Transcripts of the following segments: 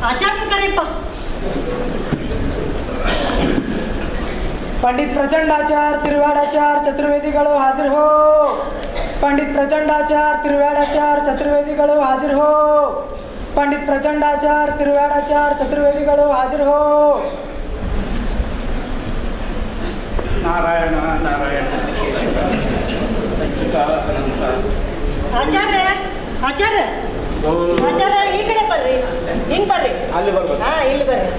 ಆಚಾರ ಕರೆಯಪ್ಪ. पंडित प्रचंडाचार तिरुवाडाचार चतुर्वेदिಗಳು हाजिर हो. पंडित प्रचंडाचार तिरुवाडाचार चतुर्वेदिಗಳು हाजिर हो. पंडित प्रचंडाचार तिरुवाडाचार चतुर्वेदिಗಳು हाजिर हो. ನಾರಾಯಣ ನಾರಾಯಣ. ಆಚಾರ್ಯ ಆಚಾರ್ಯ ಆಚಾರ್ಯ ಈ ಕಡೆ ಬರ್ರಿ, ಹಿಂಗ್ ಬರ್ರಿ. ಅಲ್ಲಿ ಬರ್ಬೋದು. ಹಾ, ಇಲ್ಲಿ ಬರ್ರಿ.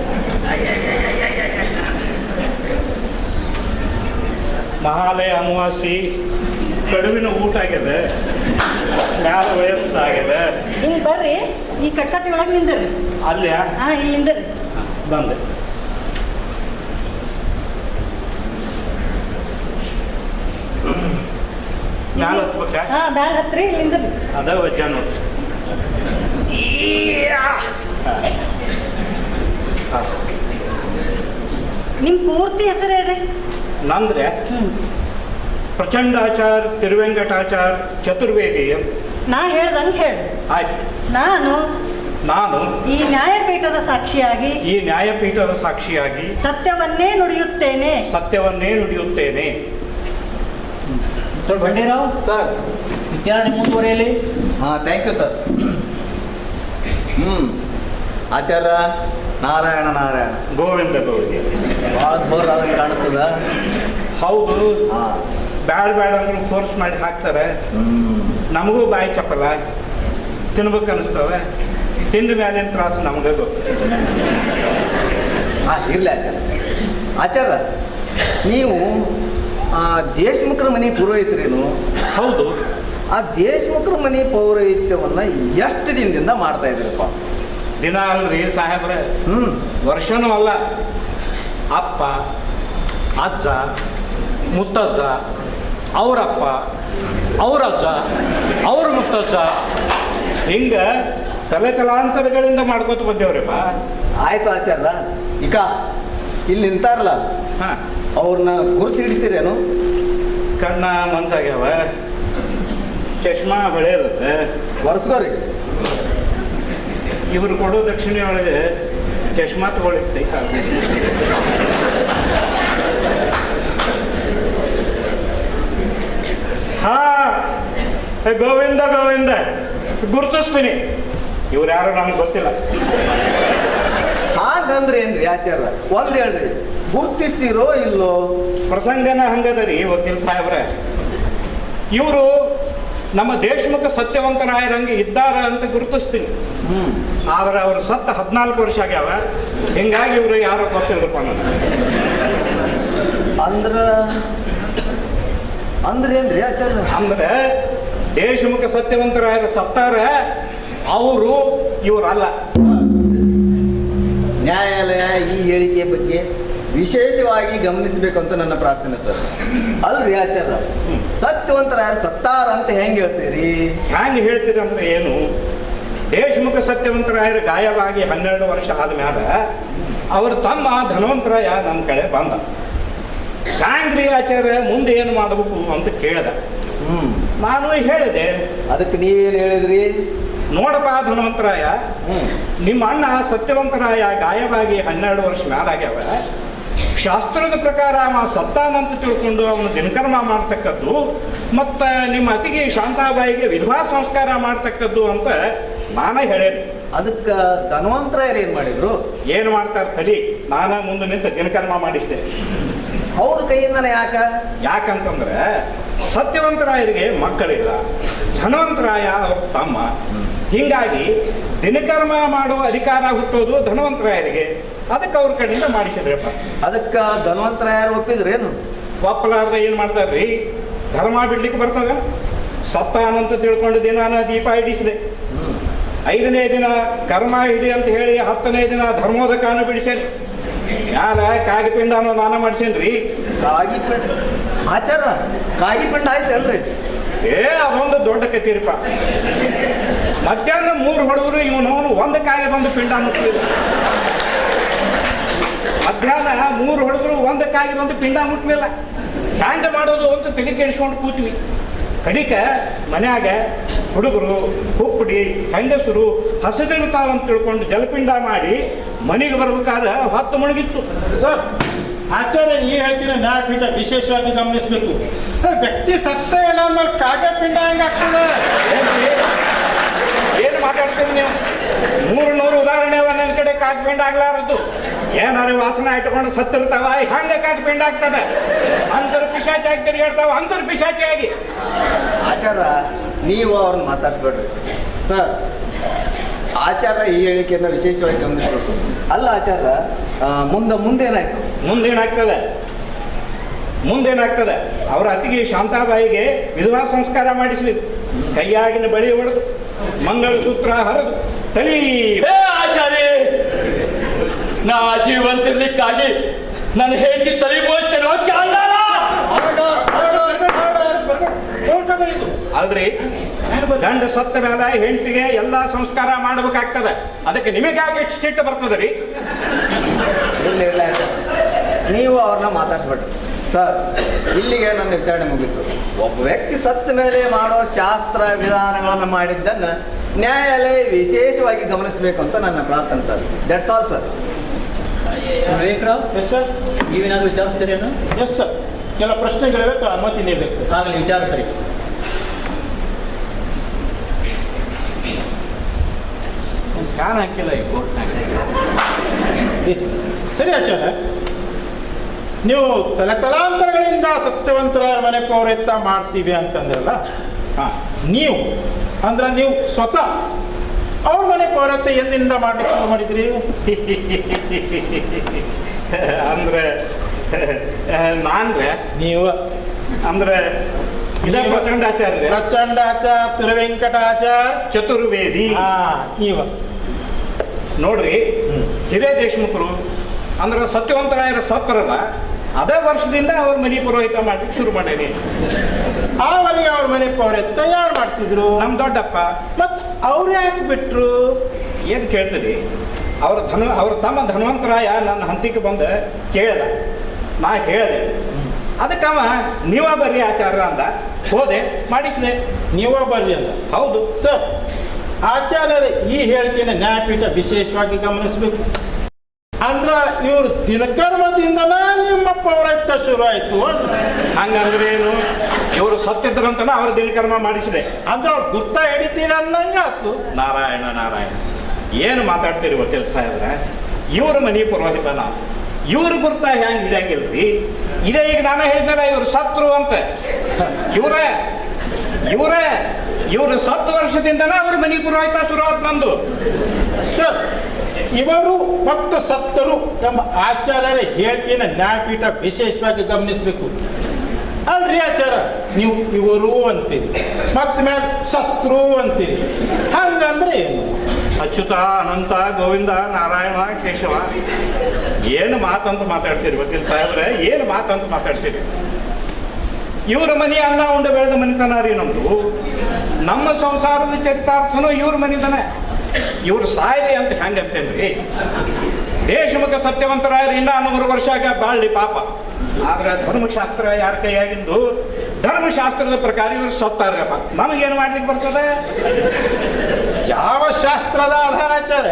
ಮಹಾಲಯ ಅಮಾವಾಸ್ಯೆ, ಕಡುವಿನ ಊಟ ಆಗಿದೆ, ಮ್ಯಾಲ ವಯಸ್ಸಾಗಿದೆ. ಹಿಂಗ್ ಬರ್ರಿ, ಈ ಕಟ್ಕಟ್ಟಿ ಒಳಗೆ ನಿಂದ್ರಿ. ಅಲ್ಲೇ ಹಾ, ಇಲ್ಲಿ ನಿಂದ್ರಿ. ಬಂದೆ. ಮ್ಯಾಲ ಹತ್ಬೇಕಾ? ಹಾ, ಬ್ಯಾಲ್ ಹತ್ರಿ, ಇಲ್ಲಿ ನಿಂದ್ರಿ. ಅದ ವಜ್ಜ ನೋಡಿ. ನಿಮ್ ಪೂರ್ತಿ ಹೆಸರು ಹೇಳ್ರಿ. ನಂದ್ರೆ ಪ್ರಚಂಡಾಚಾರ್ ತಿರುವೆಂಕಟಾಚಾರ್ ಚತುರ್ವೇದಿ. ನಾ ಹೇಳ್ದಂಗೆ ಹೇಳು. ಆಯ್ತು. ನಾನು ಈ ನ್ಯಾಯಪೀಠದ ಸಾಕ್ಷಿಯಾಗಿ ಸತ್ಯವನ್ನೇ ನುಡಿಯುತ್ತೇನೆ. ಡಾಕ್ಟರ್ ಬಂಡೇರಾವ್ ಸರ್, ವಿಚಾರಣೆ ಮುಂದುವರೆಯಲಿ. ಹಾಂ, ಥ್ಯಾಂಕ್ ಯು ಸರ್. ಆಚಾರ್ಯ ನಾರಾಯಣ ನಾರಾಯಣ. ಗೋವಿಂದ ಭಾಳ ಬೋರ್ ಆದಂಗೆ ಕಾಣಿಸ್ತದ. ಹೌದು. ಹಾಂ, ಬ್ಯಾಡ ಅಂದ್ರೂ ಫೋರ್ಸ್ ಮಾಡಿ ಹಾಕ್ತಾರೆ. ನಮಗೂ ಬಾಯಿ ಚಪ್ಪಲ ತಿನ್ಬೇಕು ಅನಿಸ್ತವೆ. ತಿಂದ ಮೇಲಿನ ತ್ರಾಸು ನಮಗೆ ಗೊತ್ತು. ಹಾಂ, ಇರಲಿ ಆಚಾರ್ಯ. ನೀವು ದೇಶಮುಖರ ಮನೆ ಪೌರೋಹಿತ್ರೇನು? ಹೌದು. ಆ ದೇಶಮುಖರ ಮನೆ ಪೌರೋಹಿತ್ಯವನ್ನು ಎಷ್ಟು ದಿನದಿಂದ ಮಾಡ್ತಾ ಇದ್ದೀರಪ್ಪ? ದಿನ ಅಲ್ರಿ ಸಾಹೇಬ್ರೆ, ವರ್ಷನೂ ಅಲ್ಲ. ಅಪ್ಪ, ಅಜ್ಜ, ಮುತ್ತಜ್ಜ, ಅವರಪ್ಪ, ಅವರಜ್ಜ, ಅವ್ರ ಮುತ್ತಜ್ಜ, ಹಿಂಗೆ ತಲಾಂತರಗಳಿಂದ ಮಾಡ್ಕೋತ ಬಂದೇವ್ರಿಪ್ಪ. ಆಯ್ತು ಆಚಾರ್ಯ. ಈಗ ಇಲ್ಲಿ ನಿಂತಾರಲ್ಲ, ಹಾಂ, ಅವ್ರನ್ನ ಗುರ್ತು ಹಿಡಿತೀರೇನು? ಕಣ್ಣ ಮಂಜಾಗ್ಯಾವ, ಚಶ್ಮಾ ಹೊಳೆಯರುತ್ತೆ, ಒರೆಸ್ಕೋರಿ. ಇವ್ರು ಕೊಡೋ ದಕ್ಷಿಣೆಯೊಳಗೆ ಚಶ್ಮಾ ತಗೊಳ್ಳಿಕ್ಕೆ ಸಹಿತ. ಹಾ, ಗೋವಿಂದ ಗೋವಿಂದ ಗುರುತಿಸ್ತೀನಿ. ಇವ್ರು ಯಾರು ನಮ್ಗೆ ಗೊತ್ತಿಲ್ಲ. ಹಾಗಂದ್ರೆ ಏನ್ರಿ ಆಚಾರ್ಯ? ಒಂದ್ ಹೇಳ್ರಿ, ಗುರ್ತಿಸ್ತೀರೋ ಇಲ್ಲೋ? ಪ್ರಸಂಗನ ಹಂಗದರಿ ವಕೀಲ್ ಸಾಹೇಬ್ರೆ. ಇವರು ನಮ್ಮ ದೇಶಮುಖ ಸತ್ಯವಂತರಾಯರಂಗೆ ಇದ್ದಾರ ಅಂತ ಗುರುತಿಸ್ತೀನಿ. ಆದ್ರೆ ಅವರು ಸತ್ತ 14 ವರ್ಷ ಆಗ್ಯಾವ. ಹಿಂಗಾಗಿ ಇವರು ಯಾರೋ ಗೊತ್ತಿಲ್ಲಪ್ಪ ನನಗೆ. ಅಂದ್ರೆ ಏನ್ರಿ ಆಚಾರ್ಯ? ಅಂದ್ರೆ ದೇಶಮುಖ ಸತ್ಯವಂತರಾಯರ ಸತ್ತಾರ, ಅವರು ಇವರಲ್ಲ. ನ್ಯಾಯಾಲಯ ಈ ಹೇಳಿಕೆ ಬಗ್ಗೆ ವಿಶೇಷವಾಗಿ ಗಮನಿಸಬೇಕು ಅಂತ ನನ್ನ ಪ್ರಾರ್ಥನೆ ಸರ್. ಅಲ್ರಿ ಆಚಾರ್ಯ, ಸತ್ಯವಂತರಾಯರು ಸತ್ತಾರ ಅಂತ ಹೆಂಗೆ ಹೇಳ್ತೀರಿ? ಹ್ಯಾಂಗೆ ಹೇಳ್ತೀರಿ ಅಂದ್ರೆ ಏನು? ದೇಶಮುಖ ಸತ್ಯವಂತರಾಯರು ಗಾಯವಾಗಿ 12 ವರ್ಷ ಆದ್ಮ್ಯಾಲ ಅವ್ರ ತಮ್ಮ ಧನವಂತರಾಯ ನನ್ನ ಕಡೆ ಬಂದ. ಹ್ಯಾಂಗ್ರಿ ಆಚಾರ್ಯ, ಮುಂದೆ ಏನು ಮಾಡಬೇಕು ಅಂತ ಕೇಳ್ದ. ನಾನು ಹೇಳಿದೆ. ಅದಕ್ಕೆ ನೀವೇನು ಹೇಳಿದ್ರಿ? ನೋಡಪ್ಪ ಧನವಂತರಾಯ, ನಿಮ್ಮ ಅಣ್ಣ ಸತ್ಯವಂತರಾಯ ಗಾಯವಾಗಿ 12 ವರ್ಷ ಮ್ಯಾಲಾಗ್ಯಾವ. ಶಾಸ್ತ್ರದ ಪ್ರಕಾರ ಅವ ಸತ್ತಾನಂತ ತಿಳ್ಕೊಂಡು ಅವನು ದಿನಕರ್ಮ ಮಾಡ್ತಕ್ಕದ್ದು, ಮತ್ತು ನಿಮ್ಮ ಅತಿಗೆ ಶಾಂತಾಬಾಯಿಗೆ ವಿಧವಾ ಸಂಸ್ಕಾರ ಮಾಡ್ತಕ್ಕದ್ದು ಅಂತ ನಾನೇ ಹೇಳೇನಿ. ಅದಕ್ಕೆ ಧನ್ವಂತರಾಯರು ಏನು ಮಾಡಿದ್ರು? ಏನು ಮಾಡ್ತಾರೆ ತಡಿ, ನಾನು ಮುಂದೆ ನಿಂತು ದಿನಕರ್ಮ ಮಾಡಿಸಿದೆ. ಅವ್ರ ಕೈಯಿಂದನೇ ಯಾಕಂತಂದ್ರೆ ಸತ್ಯವಂತರಾಯರಿಗೆ ಮಕ್ಕಳಿಲ್ಲ, ಧನವಂತರಾಯ ಅವ್ರ ತಮ್ಮ. ಹೀಗಾಗಿ ದಿನಕರ್ಮ ಮಾಡೋ ಅಧಿಕಾರ ಹುಟ್ಟೋದು ಧನವಂತರಾಯರಿಗೆ. ಅದಕ್ಕೆ ಅವ್ರ ಕಡೆಯಿಂದ ಮಾಡಿಸಿದ್ರಪ್ಪ. ಅದಕ್ಕೆ ಧನ್ವಂತರಾಯರು ಒಪ್ಪಿದ್ರೇನು? ಒಪ್ಪಲಾರ್ದ ಏನು ಮಾಡ್ತಾರ್ರಿ? ಧರ್ಮ ಬಿಡ್ಲಿಕ್ಕೆ ಬರ್ತದ? ಸತ್ತಾನಂತ ತಿಳ್ಕೊಂಡು ದಿನಾನ ದೀಪ ಹಿಡಿಸಿದೆ. 5ನೇ ದಿನ ಕರ್ಮ ಹಿಡಿ ಅಂತ ಹೇಳಿ 10ನೇ ದಿನ ಧರ್ಮೋದಕಾನು ಬಿಡಿಸೇನಿ. ಯಾರ ಕಾಗಿಪಿಂಡನೋ ನಾನ ಮಾಡಿಸೇನ್ರಿ. ಕಾಗಿಪಿಂಡ ಆಚಾರ, ಕಾಗಿಪಿಂಡ ಆಯ್ತಲ್ರಿ? ಅದೊಂದು ದೊಡ್ಡ ಕತೀರಿಪ್ಪ. ಮಧ್ಯಾಹ್ನ 3 ಹೊಡೆದ್ರು ಇವನವನು 1 ಕಾಗೆ ಬಂದು ಪಿಂಡ ಮುಟ್ಲಿಲ್ಲ. ಮಧ್ಯಾಹ್ನ 3 ಹೊಡೆದ್ರು 1 ಕಾಗೆ ಬಂದು ಪಿಂಡ ಮುಟ್ಲಿಲ್ಲ. ಹ್ಯಾಂಗ ಮಾಡೋದು ಅಂತ ತಲೆ ಕೆಡಿಸ್ಕೊಂಡು ಕೂತ್ವಿ. ಕಡಿಕ ಮನ್ಯಾಗ ಹುಡುಗರು ಹುಪ್ಪಡಿ ಹೆಂಗಸರು ಹಸಿದಿರ್ತಾವಂತ ತಿಳ್ಕೊಂಡು ಜಲಪಿಂಡ ಮಾಡಿ ಮನೆಗೆ ಬರ್ಬೇಕಾದ್ರೆ ಹೊತ್ತು ಮುಳುಗಿತ್ತು. ಸರ್, ಆಚಾರ್ಯ ಈ ಹೇಳ್ತೀನಿ ನ್ಯಾಯಪೀಠ ವಿಶೇಷವಾಗಿ ಗಮನಿಸಬೇಕು. ವ್ಯಕ್ತಿ ಸತ್ತ ಇಲ್ಲ ಅಂದ್ಮೇಲೆ ಕಾಗಪಿಂಡ ಹೆಂಗಾಗ್ತದೆ? ಏನು ಮಾತಾಡ್ತೀರಿ ನೀವು? 300 ಉದಾಹರಣೆ ಅವ ನನ್ನ ಕಡೆ ಕಾಗ್ಪಿಂಡ ಆಗ್ಲಾರದ್ದು. ಏನಾರು ವಾಸನೆ ಇಟ್ಕೊಂಡು ಸತ್ತಿರ್ತಾವ, ಹಂಗೆ ಕಾಗ್ಪಿಂಡ ಆಗ್ತದೆ. ಅಂತರ್ ಪಿಶಾಚಿಯಾಗಿ ತಿರುಗಾಡ್ತಾವ, ಅಂತರ್ ಪಿಶಾಚಿಯಾಗಿ. ಆಚಾರ್ಯ, ನೀವು ಅವ್ರನ್ನ ಮಾತಾಡ್ಸ್ಬೇಡ್ರಿ ಸರ್. ಆಚಾರ್ಯ ಈ ಹೇಳಿಕೆಯನ್ನು ವಿಶೇಷವಾಗಿ ಗಮನಿಸಬೇಕು. ಅಲ್ಲ ಆಚಾರ್ಯ, ಮುಂದೇನಾಯ್ತು? ಮುಂದೇನಾಗ್ತದೆ? ಅವರ ಅತ್ತಿಗೆ ಶಾಂತಾಬಾಯಿಗೆ ವಿಧವಾ ಸಂಸ್ಕಾರ ಮಾಡಿಸ್ಲಿ, ಕೈಯಾಗಿನ ಬಳಿ ಹೊಡೆದು ಮಂಗಳಸೂತ್ರ ಹರಿದು ತಲಿ. ಆಚಾರ್ಯ, ನಾ ಜೀವಂತಿರ್ಲಿಕ್ಕಾಗಿ ನನ್ನ ಹೆಂಡತಿ ತಲೆ ಬೋಸ್ತೇನೋ ಚಾಂಡಾಲ. ಅಲ್ರಿ, ಗಂಡ ಸತ್ತ ಮೇಲೆ ಹೆಂಡತಿಗೆ ಎಲ್ಲ ಸಂಸ್ಕಾರ ಮಾಡ್ಬೇಕಾಗ್ತದೆ. ಅದಕ್ಕೆ ನಿಮಗಾಗಿ ಎಷ್ಟು ಸಿಟ್ಟು ಬರ್ತದೆ ರೀ? ಇರಲಿ ಆಚಾರ್ಯ, ನೀವು ಅವ್ರನ್ನ ಮಾತಾಡ್ಸ್ಬೇಡ್ರಿ ಸರ್. ಇಲ್ಲಿಗೆ ನನ್ನ ವಿಚಾರಣೆ ಮುಗೀತು. ಒಬ್ಬ ವ್ಯಕ್ತಿ ಸತ್ತ ಮೇಲೆ ಮಾಡೋ ಶಾಸ್ತ್ರ ವಿಧಾನಗಳನ್ನು ಮಾಡಿದ್ದನ್ನು ನ್ಯಾಯಾಲಯ ವಿಶೇಷವಾಗಿ ಗಮನಿಸಬೇಕು ಅಂತ ನನ್ನ ಪ್ರಾರ್ಥನೆ sir. That's all sir. Vivekrao, yes sir. ನೀವೇನಾದರೂ ವಿಚಾರಿಸ್ತೀರೇನು? ಎಸ್ ಸರ್, ಕೆಲ ಪ್ರಶ್ನೆಗಳಿವೆ, ಅನುಮತಿ ನೀಡಬೇಕು ಸರ್. ಆಗಲಿ, ವಿಚಾರ ಸರಿ. ಫ್ಯಾನ್ ಹಾಕಿಲ್ಲ ಈ ಸರಿ ಆಚಾರ್ಯ, ನೀವು ತಲಾಂತರಗಳಿಂದ ಸತ್ಯವಂತರ ಮನೆ ಪೌರತ್ವ ಮಾಡ್ತೀವಿ ಅಂತಂದ್ರಲ್ಲ, ನೀವು ಸ್ವತಃ ಅವ್ರ ಮನೆ ಪೌರತ್ವ ಎಂದಿಂದ ಮಾಡ್ಲಿಕ್ಕೆ ಶುರು ಮಾಡಿದ್ರಿ? ಅಂದ್ರೆ ನಾನ್ರೆ ನೀವು ಅಂದ್ರೆ ಪ್ರಚಂಡಾಚಾರ್ಯ, ಪ್ರಚಂಡಾಚಾರ್ಯ, ತಿರುವೆಂಕಟಾಚಾರ್ಯ, ಚತುರ್ವೇದಿ. ನೀವು ನೋಡ್ರಿ, ಹಿರೇ ದೇಶಮುಖರು ಅಂದ್ರೆ ಸತ್ಯವಂತರಾಯರ ಸತ್ತರಲ್ಲ, ಅದೇ ವರ್ಷದಿಂದ ಅವ್ರ ಮನೆ ಪುರೋಹಿತ ಮಾಡ್ಲಿಕ್ಕೆ ಶುರು ಮಾಡೇನಿ. ಆವರೆಗೆ ಅವ್ರ ಮನೆ ಪೌರತ್ವ ಯಾರು ಮಾಡ್ತಿದ್ರು? ನಮ್ಮ ದೊಡ್ಡಪ್ಪ. ಮತ್ ಅವ್ರು ಯಾಕೆ ಬಿಟ್ರು? ಏನು ಕೇಳ್ತೀರಿ? ಅವ್ರ ತಮ್ಮ ಧನ್ವಂತರಾಯ ನನ್ನ ಹಂತಿಗೆ ಬಂದು ಕೇಳ್ದ, ನಾ ಹೇಳಿದೆ. ಅದಕ್ಕೆ ಅವ ನೀವ ಬರ್ರಿ ಆಚಾರ್ಯ ಅಂದ, ಹೋದೆ, ಮಾಡಿಸಿದೆ. ನೀವ ಬರ್ರಿ ಅಂತ? ಹೌದು ಸರ್, ಆಚಾರ್ಯರ ಈ ಹೇಳಿಕೆಯನ್ನು ನ್ಯಾಯಪೀಠ ವಿಶೇಷವಾಗಿ ಗಮನಿಸಬೇಕು. ಅಂದ್ರ ಇವ್ರ ದಿನಕರ್ಮದಿಂದನ ನಿಮ್ಮ ಪೌರತ್ವ ಶುರು ಆಯ್ತು. ಹಂಗಂದ್ರೆ ಏನು? ಇವರು ಸತ್ತಿದ್ರಂತನ ಅವ್ರ ದಿನಕರ್ಮ ಮಾಡಿಸಿದೆ. ಅಂದ್ರೆ ಅವ್ರು ಗುರ್ತ ಹಿಡಿತೀರ ಅನ್ನಂಗ ಆಯ್ತು. ನಾರಾಯಣ ನಾರಾಯಣ, ಏನು ಮಾತಾಡ್ತೀರಿ ವಕೀಲ್ ಸಾಹೇಬ್ರ? ಇವ್ರ ಮನೆ ಪುರೋಹಿತನ ಇವ್ರ ಗುರ್ತ ಹೆಂಗೆ ಹಿಡಿಯಂಗಿಲ್ರಿ? ಇದೇ ಈಗ ನಾನು ಹೇಳಿದ್ನಲ್ಲ, ಇವ್ರು ಸತ್ರು ಅಂತ. ಇವ್ರು 10 ವರ್ಷದಿಂದನ ಅವ್ರ ಮನೆ ಪುರೋಹಿತ ಶುರು ಆತ್ ನಂದು. ಸರ್, ಇವರು ಭಕ್ತ ಸತ್ತರು ಎಂಬ ಆಚಾರ್ಯರ ಹೇಳಿಕೆಯನ್ನು ನ್ಯಾಯಪೀಠ ವಿಶೇಷವಾಗಿ ಗಮನಿಸಬೇಕು. ಅಲ್ರಿ ಆಚಾರ, ನೀವು ಇವರು ಅಂತೀರಿ, ಮತ್ತ ಮೇಲೆ ಸತ್ರು ಅಂತೀರಿ, ಹಂಗಂದ್ರೆ ಏನು? ಅಚ್ಯುತ, ಅನಂತ, ಗೋವಿಂದ, ನಾರಾಯಣ, ಕೇಶವ, ಏನು ಮಾತಂತ ಮಾತಾಡ್ತೀರಿ ವಕೀಲ್ ಸಾಹೇಬ್ರೆ? ಏನು ಮಾತಂತ ಮಾತಾಡ್ತೀರಿ? ಇವ್ರ ಮನೆ ಅನ್ನ ಉಂಡು ಬೆಳೆದ ಮನಿತನ ರೀ ನಮ್ದು. ನಮ್ಮ ಸಂಸಾರದ ಚರಿತಾರ್ಥನೂ ಇವ್ರ ಮನಿತನ. ಇವ್ರು ಸಾಯ್ಲಿ ಅಂತ ಹೆಂಗಂತೇನ್ರಿ? ದೇಶಮುಖ ಸತ್ಯವಂತರಾಯರು ಇನ್ನ 100 ವರ್ಷ ಬಾಳ್ಲಿ ಪಾಪ. ಆದ್ರೆ ಧರ್ಮಶಾಸ್ತ್ರ ಯಾರ ಕೈಯಾಗಿಂದು? ಧರ್ಮಶಾಸ್ತ್ರದ ಪ್ರಕಾರ ಇವ್ರು ಸತ್ತಾರಪ್ಪ, ನಮಗೇನು ಮಾಡ್ಲಿಕ್ಕೆ ಬರ್ತದೆ? ಯಾವ ಶಾಸ್ತ್ರದ ಆಧಾರಾಚಾರ?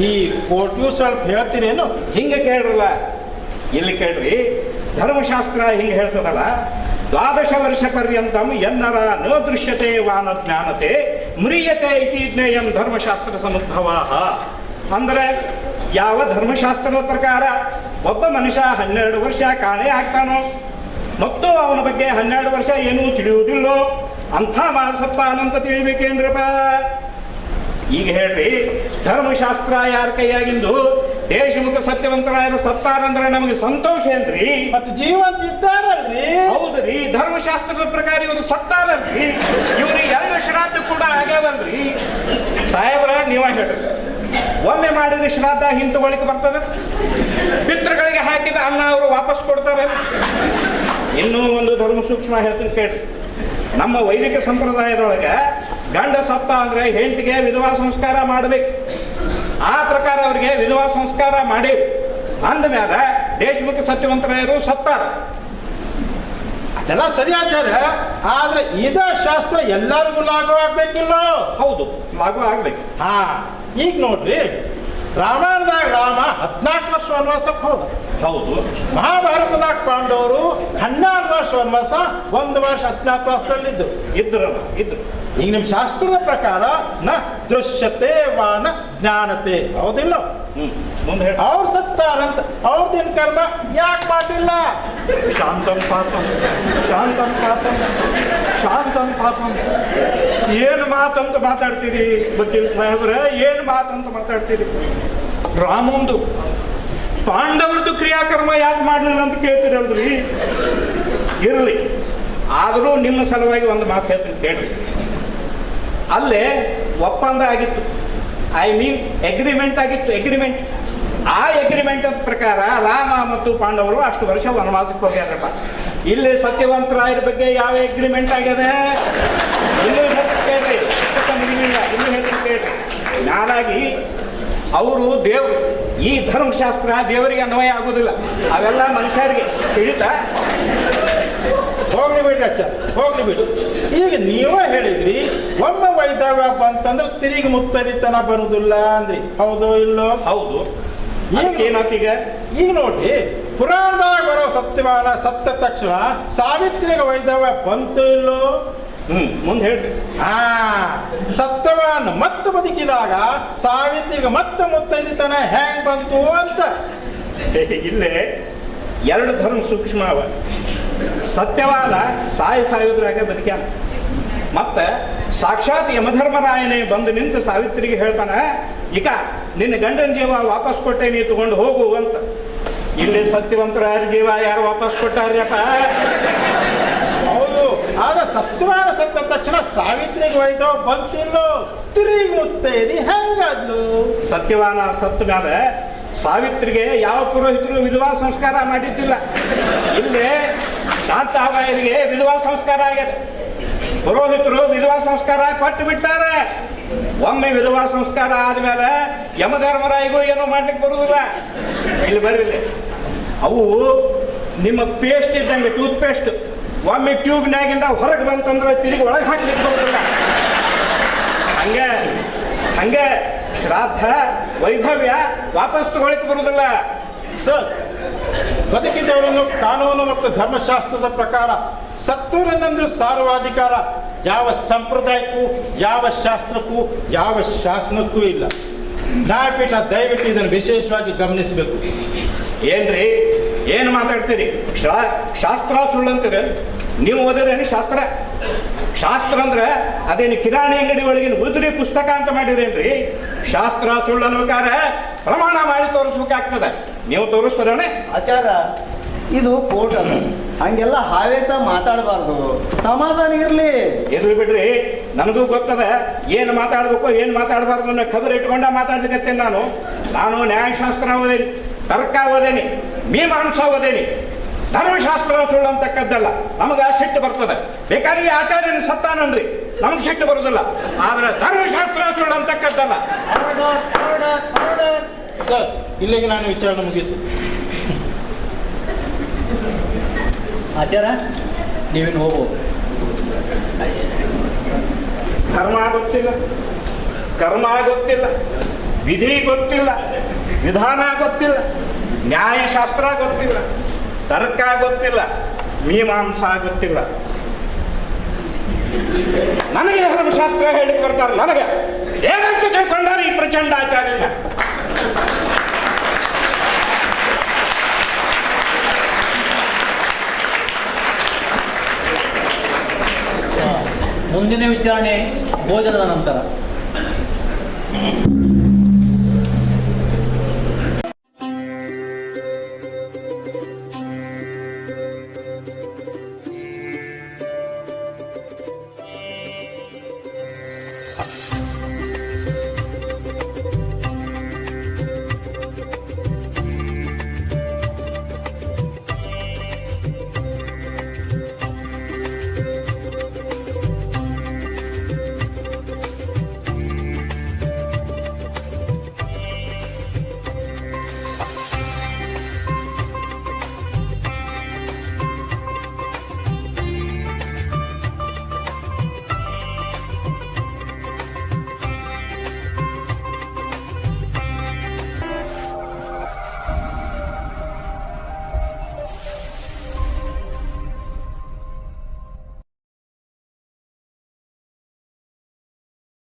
ಈ ಕೋರ್ಟ್ಯೂ ಸ್ವಲ್ಪ ಹೇಳ್ತೀರೇನು? ಹಿಂಗೆ ಕೇಳ್ರಲ್ಲ, ಇಲ್ಲಿ ಕೇಳ್ರಿ. ಧರ್ಮಶಾಸ್ತ್ರ ಹಿಂಗೆ ಹೇಳ್ತದಲ್ಲ, 12 ವರ್ಷ ಪರ್ಯಂತಂ ಎನ್ನರ ನ ದೃಶ್ಯತೆ ವಾನ ಜ್ಞಾನತೆ ಮ್ರಿಯತೆ ಇತಿ ಜ್ಞೇಯಂ ಧರ್ಮಶಾಸ್ತ್ರ ಸಮುದ್ಭವಾಹ. ಅಂದರೆ ಯಾವ ಧರ್ಮಶಾಸ್ತ್ರದ ಪ್ರಕಾರ ಒಬ್ಬ ಮನುಷ್ಯ 12 ವರ್ಷ ಕಾಣೆ ಆಗ್ತಾನೋ ಮತ್ತು ಅವನ ಬಗ್ಗೆ 12 ವರ್ಷ ಏನೂ ತಿಳಿಯುವುದಿಲ್ಲೋ ಅಂಥ ಸತ್ತ ಅನಂತ ತಿಳಿಬೇಕೇನ್ರಪ್ಪ? ಈಗ ಹೇಳ್ರಿ, ಧರ್ಮಶಾಸ್ತ್ರ ಯಾರ ಕೈಯಾಗಿಂದು? ದೇಶಮುಖ ಸತ್ಯವಂತರಾಯರ ಸತ್ತಾರಂದ್ರೆ ನಮಗೆ ಸಂತೋಷ ಏನ್ರಿ? ಮತ್ತೆ ಜೀವಂತ ಇದ್ದಾರಲ್ರಿ? ಹೌದ್ರಿ, ಧರ್ಮಶಾಸ್ತ್ರದ ಪ್ರಕಾರ ಇವರು ಸತ್ತಾರಲ್ರಿ. ಇವ್ರಿಗೆ 2 ಶ್ರಾದ್ದ ಕೂಡ ಆಗ್ಯಾವಲ್ರಿ. ಸಾಹೇಬ್ರ, ನೀವ ಹೇಳ್ರಿ, ಒಮ್ಮೆ ಮಾಡಿದ ಶ್ರಾದ್ದ ಹಿಂತುಗಳಿಕೆ ಬರ್ತದೆ? ಪಿತೃಗಳಿಗೆ ಹಾಕಿದ ಅನ್ನ ಅವರು ವಾಪಸ್ ಕೊಡ್ತಾರೆ? ಇನ್ನೂ ಒಂದು ಧರ್ಮ ಸೂಕ್ಷ್ಮ ಹೇಳ್ತೀನಿ ಕೇಳ್ರಿ. ನಮ್ಮ ವೈದಿಕ ಸಂಪ್ರದಾಯದೊಳಗೆ ಗಂಡ ಸತ್ತ ಅಂದ್ರೆ ಹೆಂಡತಿಗೆ ವಿಧವಾ ಸಂಸ್ಕಾರ ಮಾಡಬೇಕು. ಆ ಪ್ರಕಾರ ಅವರಿಗೆ ವಿಧವಾ ಸಂಸ್ಕಾರ ಮಾಡಿ ಅಂದ ಮೇಲೆ ದೇಶಮುಖ ಸತ್ಯವಂತರಾಯರು ಸತ್ತಾರ. ಅದೆಲ್ಲ ಸರಿ ಆಚಾರ್ಯ, ಆದ್ರೆ ಇದ ಶಾಸ್ತ್ರ ಎಲ್ಲರಿಗೂ ಲಾಗು ಆಗ್ಬೇಕಿಲ್ಲೋ? ಹೌದು, ಲಾಗು ಆಗ್ಬೇಕು. ಹಾ, ಈಗ ನೋಡ್ರಿ, ರಾಮಾಯಣದಾಗ ರಾಮ 14 ವರ್ಷ ವನವಾಸಕ್ಕೆ ಹೋದ. ಹೌದು. ಮಹಾಭಾರತದಾಗ ಪಾಂಡವರು 12 ವರ್ಷ ವನವಾಸ, 1 ವರ್ಷ ಅಜ್ಞಾತವಾಸದಲ್ಲಿದ್ದು ಇದ್ರು. ಈಗ ನಿಮ್ಮ ಶಾಸ್ತ್ರದ ಪ್ರಕಾರ ನ ದೃಶ್ಯತೆ ವಾನ ಜ್ಞಾನತೆ, ಹೌದಿಲ್ಲ? ಮುಂದೆ ಹೇಳಿ. ಅವ್ರು ಸತ್ತಾರಂತ ಅವ್ರದಿನ ಕರ್ಮ ಯಾಕೆ ಮಾಡಲಿಲ್ಲ? ಶಾಂತಂ ಪಾಪಂ ಶಾಂತಂ ಪಾಪಂ ಶಾಂತಂ ಪಾಪಂ. ಏನು ಮಾತಂತ ಮಾತಾಡ್ತೀರಿ ವಕೀಲ್ ಸಾಹೇಬ್ರ? ಏನು ಮಾತಂತ ಮಾತಾಡ್ತೀರಿ? ರಾಮಂದು ಪಾಂಡವರದ್ದು ಕ್ರಿಯಾಕರ್ಮ ಯಾಕೆ ಮಾಡಲಿಲ್ಲ ಅಂತ ಕೇಳ್ತೀರಲ್ರಿ? ಇರಲಿ, ಆದರೂ ನಿಮ್ಮ ಸಲುವಾಗಿ ಒಂದು ಮಾತು ಹೇಳ್ತೀನಿ ಕೇಳ್ರಿ. ಅಲ್ಲೇ ಒಪ್ಪಂದ ಆಗಿತ್ತು, ಅಗ್ರಿಮೆಂಟ್ ಆಗಿತ್ತು. ಆ ಅಗ್ರಿಮೆಂಟ್ ಪ್ರಕಾರ ರಾಮ ಮತ್ತು ಪಾಂಡವರು ಅಷ್ಟು ವರ್ಷ ವನವಾಸಕ್ಕೆ ಹೋಗ್ಯಾರಪ್ಪ. ಇಲ್ಲಿ ಸತ್ಯವಂತರಾಯರ ಬಗ್ಗೆ ಯಾವ ಅಗ್ರಿಮೆಂಟ್ ಆಗ್ಯದ? ಇಲ್ಲೂ ಹೇಳ್ತೀನಿ ಕೇಳ್ರಿ. ನಾನಾಗಿ ಅವರು ದೇವರು, ಈ ಧರ್ಮಶಾಸ್ತ್ರ ದೇವರಿಗೆ ಅನ್ವಯ ಆಗೋದಿಲ್ಲ, ಅವೆಲ್ಲ ಮನುಷ್ಯರಿಗೆ ತಿಳಿತಾ. ಹೋಗ್ಲಿ ಬಿಡ್ರಿ ಅಚ್ಚ, ಹೋಗ್ಲಿ ಬಿಡಿ. ಈಗ ನೀವೇ ಹೇಳಿದ್ರಿ ಒಮ್ಮೆ ವೈದ್ಯವ್ಯ ಬಂತಂದ್ರೆ ತಿರುಗಿ ಮುತ್ತದಿತನ ಬರುದಿಲ್ಲ ಅಂದ್ರಿ, ಹೌದೋ ಇಲ್ಲೋ? ಹೌದು. ಈಗ ನೋಡ್ರಿ, ಪುರಾಣದಾಗ ಬರೋ ಸತ್ಯವಾನ ಸತ್ತ ತಕ್ಷಣ ಸಾವಿತ್ರಿಗೆ ವೈದ್ಯವ್ಯ ಬಂತು ಇಲ್ಲೋ? ಮುಂದೆ ಹೇಳ್ರಿ. ಸತ್ಯವಾನ್ ಮತ್ತೆ ಬದುಕಿದಾಗ ಸಾವಿತ್ರಿಗೆ ಮತ್ತೆ ಮುತ್ತೈದಿತನ ಹೆಂಗ್ ಬಂತು ಅಂತ. ಇಲ್ಲೇ ಎರಡು ಧರ್ಮ ಸೂಕ್ಷ್ಮ ಅವ. ಸತ್ಯವಾದ ಸಾಯುದ್ರಾಗೆ ಬದುಕ್ಯಾನ. ಮತ್ತೆ ಸಾಕ್ಷಾತ್ ಯಮಧರ್ಮರಾಯನೇ ಬಂದು ನಿಂತು ಸಾವಿತ್ರಿಗೆ ಹೇಳ್ತಾನ, ಈಗ ನಿನ್ನ ಗಂಡನ ಜೀವ ವಾಪಸ್ ಕೊಟ್ಟೆ, ನೀ ತಗೊಂಡು ಹೋಗು ಅಂತ. ಇಲ್ಲಿ ಸತ್ಯವಂತರಾಯ ಜೀವ ಯಾರು ವಾಪಸ್ ಕೊಟ್ಟಾರ್ಯಪ್ಪ? ಹೌದು, ಆದ್ರೆ ಸತ್ಯವಾನ ಸತ್ತ ತಕ್ಷಣ ಸಾವಿತ್ರಿಗೆ ವೈದ್ಯ ಬಂತಿಲ್ಲೋ? ತಿರುಗಿ ಮುತ್ತೈದಿ ಹೆಂಗಾದ್ಲು? ಸತ್ಯವಾನ ಸತ್ತ ಮೇಲೆ ಸಾವಿತ್ರಿಗೆ ಯಾವ ಪುರೋಹಿತರು ವಿಧವಾ ಸಂಸ್ಕಾರ ಮಾಡಿದ್ದಿಲ್ಲ. ಇಲ್ಲೇ ಶಾಂತಾಬಾಯರಿಗೆ ವಿಧವಾ ಸಂಸ್ಕಾರ ಆಗ್ಯದ. ಪುರೋಹಿತರು ವಿಧವಾ ಸಂಸ್ಕಾರ ಕೊಟ್ಟು ಬಿಟ್ಟಾರೆ. ಒಮ್ಮೆ ವಿಧವಾ ಸಂಸ್ಕಾರ ಆದ್ಮೇಲೆ ಯಮಧರ್ಮರಾಯಿಗೂ ಏನೋ ಮಾಡ್ಲಿಕ್ಕೆ ಬರುವುದಿಲ್ಲ. ಇಲ್ಲಿ ಬರ್ರಿ, ಅವು ನಿಮ್ಮ ಪೇಸ್ಟ್ ಇದ್ದಂಗೆ, ಟೂತ್ ಪೇಸ್ಟ್ ಒಮ್ಮೆ ಟ್ಯೂಬ್ನಾಗಿಂದ ಹೊರಗೆ ಬಂತಂದ್ರೆ ತಿರುಗಿ ಒಳಗೆ ಹಾಕ್ಲಿಕ್ಕೆ ಬರುವುದಿಲ್ಲ. ಹಂಗೆ ಶ್ರಾದ್ದ ವೈಧವ್ಯ ವಾಪಸ್ ತಗೊಳ್ಳಿಕ್ಕೆ ಬರುವುದಿಲ್ಲ. ಸರ್, ಬದುಕಿದವರನ್ನು ಕಾನೂನು ಮತ್ತು ಧರ್ಮಶಾಸ್ತ್ರದ ಪ್ರಕಾರ ಸತ್ತವರನ್ನಂದು ಸಾರ್ವಾಧಿಕಾರ ಯಾವ ಸಂಪ್ರದಾಯಕ್ಕೂ, ಯಾವ ಶಾಸ್ತ್ರಕ್ಕೂ, ಯಾವ ಶಾಸನಕ್ಕೂ ಇಲ್ಲ. ನ್ಯಾಯಪೀಠ ದಯವಿಟ್ಟು ಇದನ್ನು ವಿಶೇಷವಾಗಿ ಗಮನಿಸಬೇಕು. ಏನ್ರಿ, ಏನು ಮಾತಾಡ್ತೀರಿ? ಶಾಸ್ತ್ರ ಸುಳ್ಳಂತೀರಿ? ನೀವು ಓದಿರೇನು ಶಾಸ್ತ್ರ? ಶಾಸ್ತ್ರ ಅಂದ್ರೆ ಅದೇನು ಕಿರಾಣಿ ಅಂಗಡಿ ಒಳಗಿನ ಉದುರಿ ಪುಸ್ತಕ ಅಂತ ಮಾಡಿರೇನ್ರಿ? ಶಾಸ್ತ್ರ ಸುಳ್ಳು ಅನ್ಬೇಕಾದ್ರೆ ಪ್ರಮಾಣ ಮಾಡಿ ತೋರಿಸ್ಬೇಕಾಗ್ತದೆ. ನೀವು ತೋರಿಸ್ತಾರೇ? ಆಚಾರ, ಇದು ಕೋರ್ಟ್ ಅಲ್ಲ, ಹಂಗೆಲ್ಲ ಹಾವೇಸ ಮಾತಾಡಬಾರ್ದು, ಸಮಾಧಾನ ಇರ್ಲಿ ಬಿಡ್ರಿ. ನನಗೂ ಗೊತ್ತದ ಏನು ಮಾತಾಡ್ಬೇಕು ಏನು ಮಾತಾಡಬಾರ್ದು ಅನ್ನೋ ಖಬರ್ ಇಟ್ಕೊಂಡ ಮಾತಾಡ್ಲಿಕ್ಕೆ. ನಾನು ನ್ಯಾಯಶಾಸ್ತ್ರ ಓದೇನಿ, ತರ್ಕ ಓದೇನಿ, ಮೀಮಾಂಸ ಓದೇನಿ. ಧರ್ಮಶಾಸ್ತ್ರ ಸುಳ್ಳು ಅಂತಕ್ಕದ್ದಲ್ಲ. ನಮಗೆ ಸಿಟ್ಟು ಬರ್ತದೆ. ಬೇಕಾದ್ರೆ ಈ ಆಚಾರ್ಯನ ಸತ್ತಾನನ್ರಿ, ನಮಗೆ ಸಿಟ್ಟು ಬರೋದಿಲ್ಲ. ಆದ್ರೆ ಧರ್ಮಶಾಸ್ತ್ರ ಸುಳ್ಳು ಅಂತಕ್ಕದ್ದಲ್ಲ. ಸರ್, ಇಲ್ಲಿಗೆ ನಾನು ವಿಚಾರಣೆ ಮುಗೀತು. ಆಚಾರ, ನೀವೇನು ಹೋಗ್ಬೋದು. ಧರ್ಮ ಗೊತ್ತಿಲ್ಲ, ಕರ್ಮ ಗೊತ್ತಿಲ್ಲ, ವಿಧಿ ಗೊತ್ತಿಲ್ಲ, ವಿಧಾನ ಗೊತ್ತಿಲ್ಲ, ನ್ಯಾಯಶಾಸ್ತ್ರ ಗೊತ್ತಿಲ್ಲ, ತರ್ಕ ಗೊತ್ತಿಲ್ಲ, ಮೀಮಾಂಸಾ ಗೊತ್ತಿಲ್ಲ. ನನಗೆ ಧರ್ಮಶಾಸ್ತ್ರ ಹೇಳಿಕ್ ಬರ್ತಾರೆ. ನನಗೆ ಏನಂತ ತಿಳ್ಕೊಂಡಾರ ಈ ಪ್ರಚಂಡಾಚಾರ್ಯನ? ಮುಂದಿನ ವಿಚಾರಣೆ ಭೋಜನದ ನಂತರ.